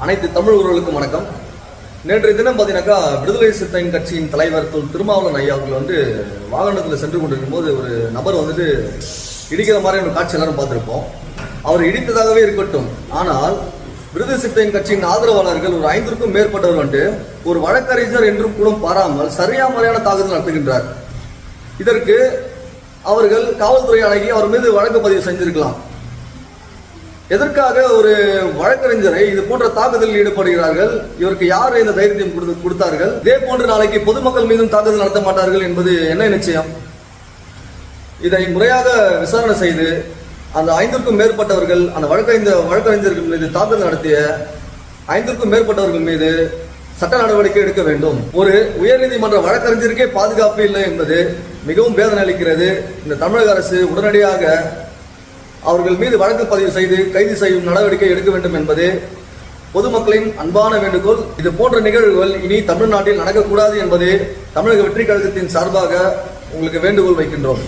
அனைத்து தமிழ் உறவுகளுக்கும் வணக்கம். நேற்றைய தினம் பார்த்தீங்கன்னாக்கா விடுதலை சிறுத்தைகள் கட்சியின் தலைவர் திருமாவளவன் ஐயா அவர்கள் வாகனத்தில் சென்று கொண்டிருக்கும் போது ஒரு நபர் இடிக்கிற மாதிரி ஒரு காட்சி எல்லாரும் பார்த்திருப்போம். அவர் இடித்ததாகவே இருக்கட்டும், ஆனால் விடுதலை சிறுத்தைகள் கட்சியின் ஆதரவாளர்கள் ஒரு 5க்கும் மேற்பட்டவர் ஒரு வழக்கறிஞர் என்றும் கூட பாராமல் சரியாமறையான தாக்குதல் நடத்துகின்றார். இதற்கு அவர்கள் காவல்துறை அணுகி அவர் மீது வழக்கு பதிவு செஞ்சிருக்கலாம். எதற்காக ஒரு வழக்கறிஞரை இது போன்ற தாக்குதலில் ஈடுபடுகிறார்கள்? இவருக்கு யார் இந்த தைரியம் கொடுத்தார்கள்? இதே போன்று நாளைக்கு பொதுமக்கள் மீதும் தாக்குதல் நடத்த மாட்டார்கள் என்பது என்ன நிச்சயம்? இதை முறையாக விசாரணை செய்து அந்த 5க்கும் மேற்பட்டவர்கள் அந்த வழக்கறிஞர்கள் மீது தாக்குதல் நடத்திய 5க்கும் மேற்பட்டவர்கள் மீது சட்ட நடவடிக்கை எடுக்க வேண்டும். ஒரு உயர்நீதிமன்ற வழக்கறிஞருக்கே பாதுகாப்பு இல்லை என்பது மிகவும் வேதனை அளிக்கிறது. இந்த தமிழக அரசு உடனடியாக அவர்கள் மீது வழக்கு பதிவு செய்து கைது செய்யும் நடவடிக்கை எடுக்க வேண்டும் என்பது பொதுமக்களின் அன்பான வேண்டுகோள். இது போன்ற நிகழ்வுகள் இனி தமிழ்நாட்டில் நடக்கக்கூடாது என்பது தமிழக வெற்றி கழகத்தின் சார்பாக உங்களுக்கு வேண்டுகோள் வைக்கின்றோம்.